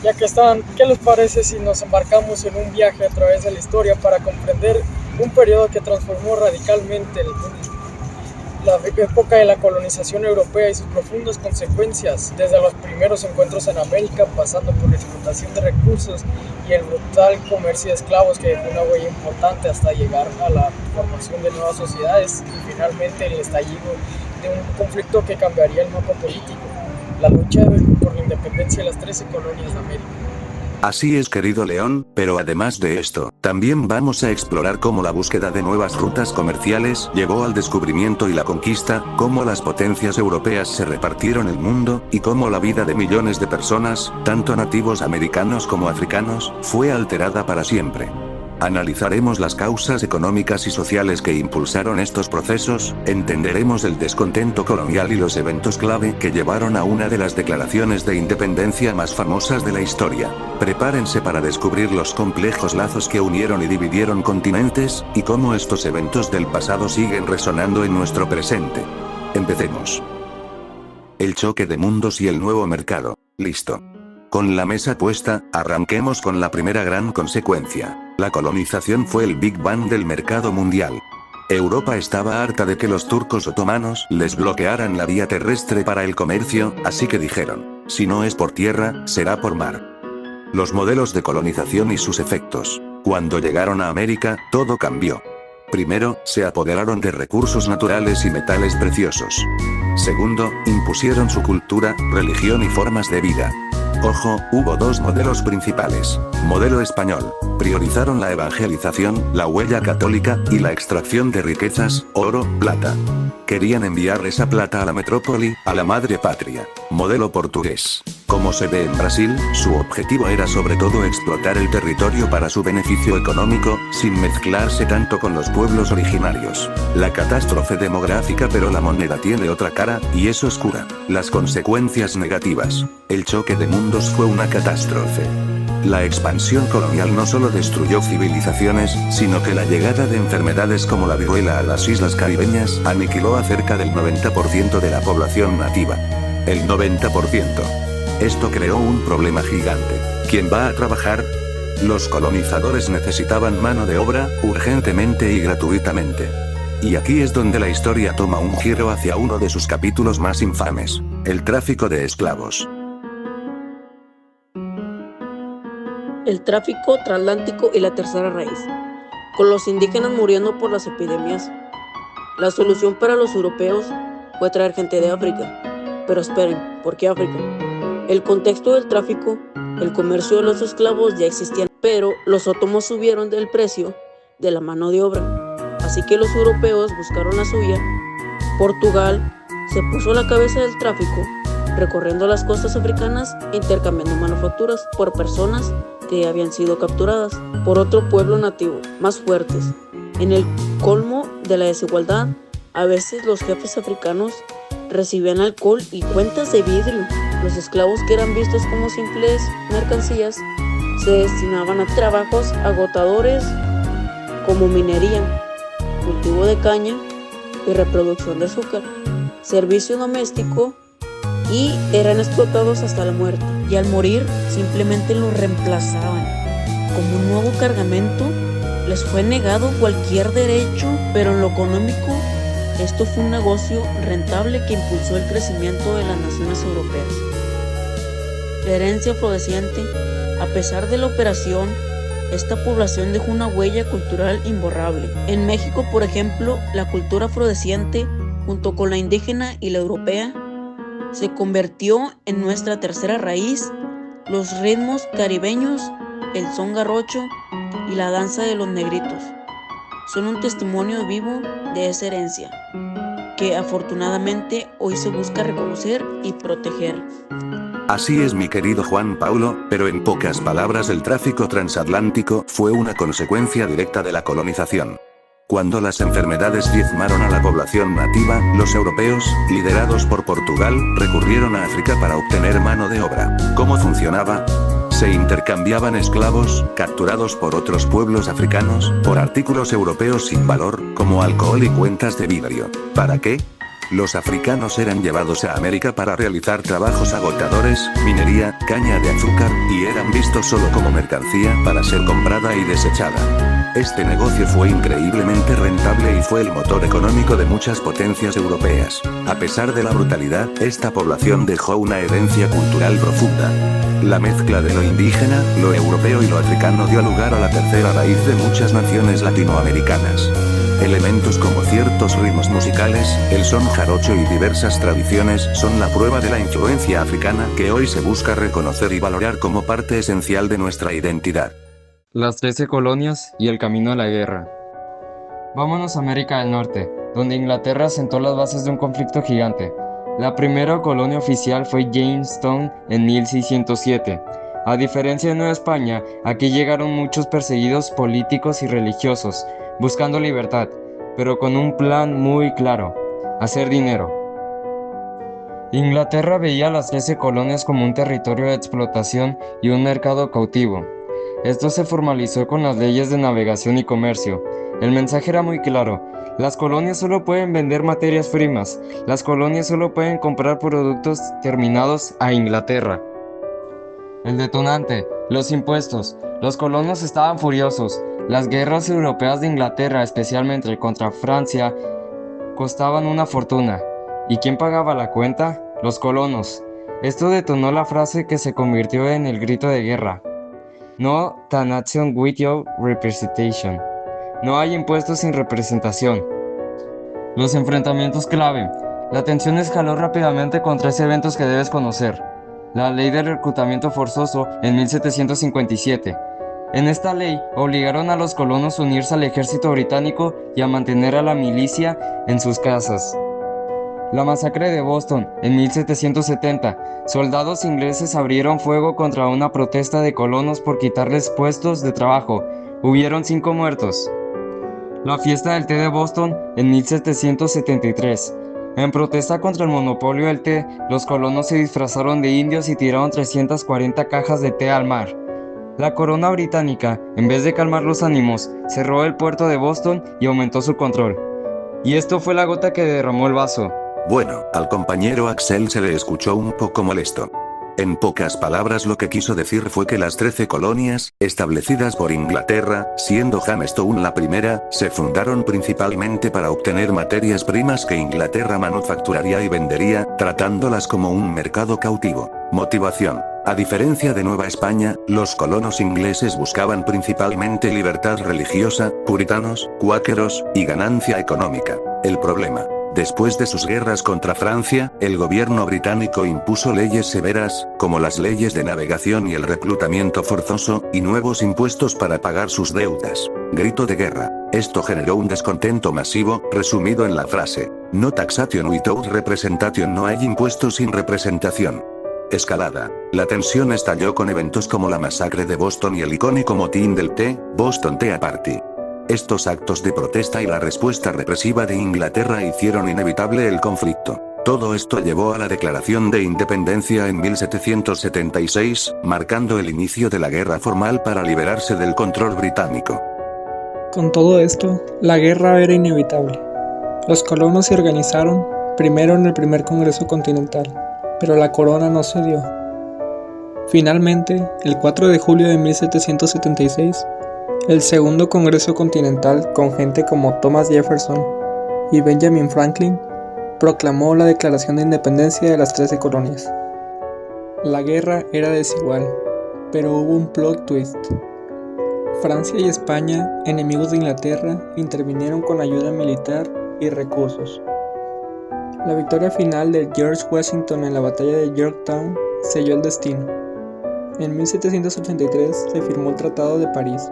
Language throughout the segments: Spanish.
Ya que están, ¿qué les parece si nos embarcamos en un viaje a través de la historia para comprender un periodo que transformó radicalmente el mundo? La época de la colonización europea y sus profundas consecuencias, desde los primeros encuentros en América, pasando por la explotación de recursos y el brutal comercio de esclavos que dejó una huella importante hasta llegar a la formación de nuevas sociedades y finalmente el estallido de un conflicto que cambiaría el mapa político, la lucha por la independencia de las 13 colonias de América. Así es, querido León, pero además de esto, también vamos a explorar cómo la búsqueda de nuevas rutas comerciales llevó al descubrimiento y la conquista, cómo las potencias europeas se repartieron el mundo, y cómo la vida de millones de personas, tanto nativos americanos como africanos, fue alterada para siempre. Analizaremos las causas económicas y sociales que impulsaron estos procesos, entenderemos el descontento colonial y los eventos clave que llevaron a una de las declaraciones de independencia más famosas de la historia. Prepárense para descubrir los complejos lazos que unieron y dividieron continentes, y cómo estos eventos del pasado siguen resonando en nuestro presente. Empecemos. El choque de mundos y el nuevo mercado. Listo. Con la mesa puesta, arranquemos con la primera gran consecuencia. La colonización fue el Big Bang del mercado mundial. Europa estaba harta de que los turcos otomanos les bloquearan la vía terrestre para el comercio, así que dijeron, si no es por tierra, será por mar. Los modelos de colonización y sus efectos. Cuando llegaron a América, todo cambió. Primero, se apoderaron de recursos naturales y metales preciosos. Segundo, impusieron su cultura, religión y formas de vida. Ojo, hubo dos modelos principales. Modelo español. Priorizaron la evangelización, la huella católica, y la extracción de riquezas, oro, plata. Querían enviar esa plata a la metrópoli, a la madre patria. Modelo portugués. Como se ve en Brasil, su objetivo era sobre todo explotar el territorio para su beneficio económico, sin mezclarse tanto con los pueblos originarios. La catástrofe demográfica, pero la moneda tiene otra cara, y es oscura. Las consecuencias negativas. El choque de mundos fue una catástrofe. La expansión colonial no solo destruyó civilizaciones, sino que la llegada de enfermedades como la viruela a las islas caribeñas aniquiló a cerca del 90% de la población nativa. El 90%. Esto creó un problema gigante. ¿Quién va a trabajar? Los colonizadores necesitaban mano de obra, urgentemente y gratuitamente. Y aquí es donde la historia toma un giro hacia uno de sus capítulos más infames: el tráfico de esclavos. El tráfico transatlántico y la tercera raíz. Con los indígenas muriendo por las epidemias, la solución para los europeos fue traer gente de África. Pero esperen, ¿por qué África? El contexto del tráfico, el comercio de los esclavos ya existían, pero los otomanos subieron el precio de la mano de obra. Así que los europeos buscaron la suya. Portugal se puso a la cabeza del tráfico, recorriendo las costas africanas e intercambiando manufacturas por personas que habían sido capturadas por otro pueblo nativo, más fuertes. En el colmo de la desigualdad, a veces los jefes africanos recibían alcohol y cuentas de vidrio. Los esclavos, que eran vistos como simples mercancías, se destinaban a trabajos agotadores como minería, cultivo de caña y reproducción de azúcar, servicio doméstico, y eran explotados hasta la muerte. Y al morir simplemente los reemplazaban. Como un nuevo cargamento, les fue negado cualquier derecho, pero en lo económico, esto fue un negocio rentable que impulsó el crecimiento de las naciones europeas. La herencia afrodescendiente. A pesar de la operación, esta población dejó una huella cultural imborrable. En México, por ejemplo, la cultura afrodescendiente, junto con la indígena y la europea, se convirtió en nuestra tercera raíz. Los ritmos caribeños, el son garrocho y la danza de los negritos son un testimonio vivo de esa herencia, que afortunadamente hoy se busca reconocer y proteger. Así es, mi querido Juan Paulo, pero en pocas palabras, el tráfico transatlántico fue una consecuencia directa de la colonización. Cuando las enfermedades diezmaron a la población nativa, los europeos, liderados por Portugal, recurrieron a África para obtener mano de obra. ¿Cómo funcionaba? Se intercambiaban esclavos, capturados por otros pueblos africanos, por artículos europeos sin valor, como alcohol y cuentas de vidrio. ¿Para qué? Los africanos eran llevados a América para realizar trabajos agotadores, minería, caña de azúcar, y eran vistos solo como mercancía para ser comprada y desechada. Este negocio fue increíblemente rentable y fue el motor económico de muchas potencias europeas. A pesar de la brutalidad, esta población dejó una herencia cultural profunda. La mezcla de lo indígena, lo europeo y lo africano dio lugar a la tercera raíz de muchas naciones latinoamericanas. Elementos como ciertos ritmos musicales, el son jarocho y diversas tradiciones son la prueba de la influencia africana que hoy se busca reconocer y valorar como parte esencial de nuestra identidad. Las 13 colonias y el camino a la guerra. Vámonos a América del Norte, donde Inglaterra sentó las bases de un conflicto gigante. La primera colonia oficial fue Jamestown en 1607. A diferencia de Nueva España, aquí llegaron muchos perseguidos políticos y religiosos, buscando libertad, pero con un plan muy claro: hacer dinero. Inglaterra veía a las 13 colonias como un territorio de explotación y un mercado cautivo. Esto se formalizó con las leyes de navegación y comercio. El mensaje era muy claro: las colonias solo pueden vender materias primas, las colonias solo pueden comprar productos terminados a Inglaterra. El detonante: los impuestos. Los colonos estaban furiosos. Las guerras europeas de Inglaterra, especialmente contra Francia, costaban una fortuna. ¿Y quién pagaba la cuenta? Los colonos. Esto detonó la frase que se convirtió en el grito de guerra: No taxation without representation. No hay impuestos sin representación. Los enfrentamientos clave. La tensión escaló rápidamente con 3 eventos que debes conocer. La ley de reclutamiento forzoso en 1757. En esta ley obligaron a los colonos a unirse al ejército británico y a mantener a la milicia en sus casas. La masacre de Boston en 1770. Soldados ingleses abrieron fuego contra una protesta de colonos por quitarles puestos de trabajo. Hubieron 5 muertos. La fiesta del té de Boston en 1773. En protesta contra el monopolio del té, los colonos se disfrazaron de indios y tiraron 340 cajas de té al mar. La corona británica, en vez de calmar los ánimos, cerró el puerto de Boston y aumentó su control. Y esto fue la gota que derramó el vaso. Bueno, al compañero Axel se le escuchó un poco molesto. En pocas palabras, lo que quiso decir fue que las 13 colonias, establecidas por Inglaterra, siendo Jamestown la primera, se fundaron principalmente para obtener materias primas que Inglaterra manufacturaría y vendería, tratándolas como un mercado cautivo. Motivación. A diferencia de Nueva España, los colonos ingleses buscaban principalmente libertad religiosa, puritanos, cuáqueros, y ganancia económica. El problema: después de sus guerras contra Francia, el gobierno británico impuso leyes severas, como las leyes de navegación y el reclutamiento forzoso, y nuevos impuestos para pagar sus deudas. Grito de guerra. Esto generó un descontento masivo, resumido en la frase: No taxation without representation. No hay impuestos sin representación. Escalada. La tensión estalló con eventos como la masacre de Boston y el icónico motín del té, Boston Tea Party. Estos actos de protesta y la respuesta represiva de Inglaterra hicieron inevitable el conflicto. Todo esto llevó a la Declaración de Independencia en 1776, marcando el inicio de la guerra formal para liberarse del control británico. Con todo esto, la guerra era inevitable. Los colonos se organizaron, primero en el primer Congreso Continental, pero la corona no cedió. Finalmente, el 4 de julio de 1776, el segundo Congreso Continental, con gente como Thomas Jefferson y Benjamin Franklin, proclamó la Declaración de Independencia de las 13 colonias. La guerra era desigual, pero hubo un plot twist. Francia y España, enemigos de Inglaterra, intervinieron con ayuda militar y recursos. La victoria final de George Washington en la batalla de Yorktown selló el destino. En 1783 se firmó el Tratado de París,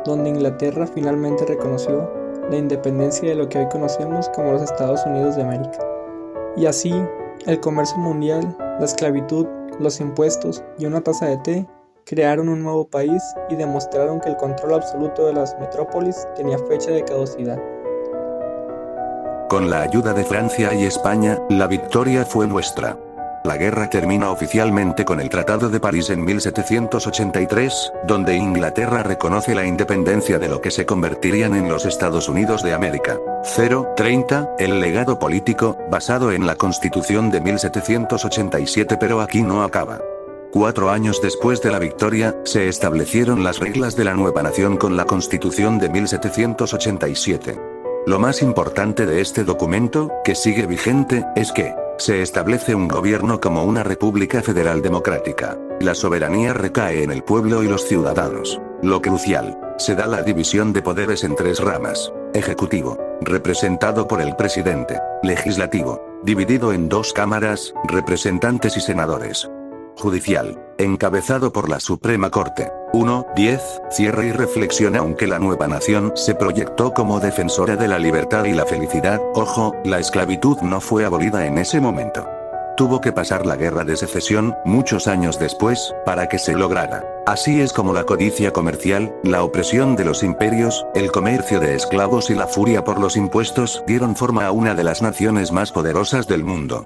donde Inglaterra finalmente reconoció la independencia de lo que hoy conocemos como los Estados Unidos de América. Y así, el comercio mundial, la esclavitud, los impuestos y una taza de té crearon un nuevo país y demostraron que el control absoluto de las metrópolis tenía fecha de caducidad. Con la ayuda de Francia y España, la victoria fue nuestra. La guerra terminó oficialmente con el Tratado de París en 1783, donde Inglaterra reconoce la independencia de lo que se convertirían en los Estados Unidos de América. 0:30, el legado político, basado en la Constitución de 1787, pero aquí no acaba. 4 años después de la victoria, se establecieron las reglas de la nueva nación con la Constitución de 1787. Lo más importante de este documento, que sigue vigente, es que se establece un gobierno como una república federal democrática. La soberanía recae en el pueblo y los ciudadanos. Lo crucial, se da la división de poderes en 3 ramas. Ejecutivo, representado por el presidente. Legislativo, dividido en 2 cámaras, representantes y senadores. Judicial, encabezado por la Suprema Corte. 1:10, cierre y reflexión. Aunque la nueva nación se proyectó como defensora de la libertad y la felicidad, ojo, la esclavitud no fue abolida en ese momento. Tuvo que pasar la guerra de secesión, muchos años después, para que se lograra. Así es como la codicia comercial, la opresión de los imperios, el comercio de esclavos y la furia por los impuestos dieron forma a una de las naciones más poderosas del mundo.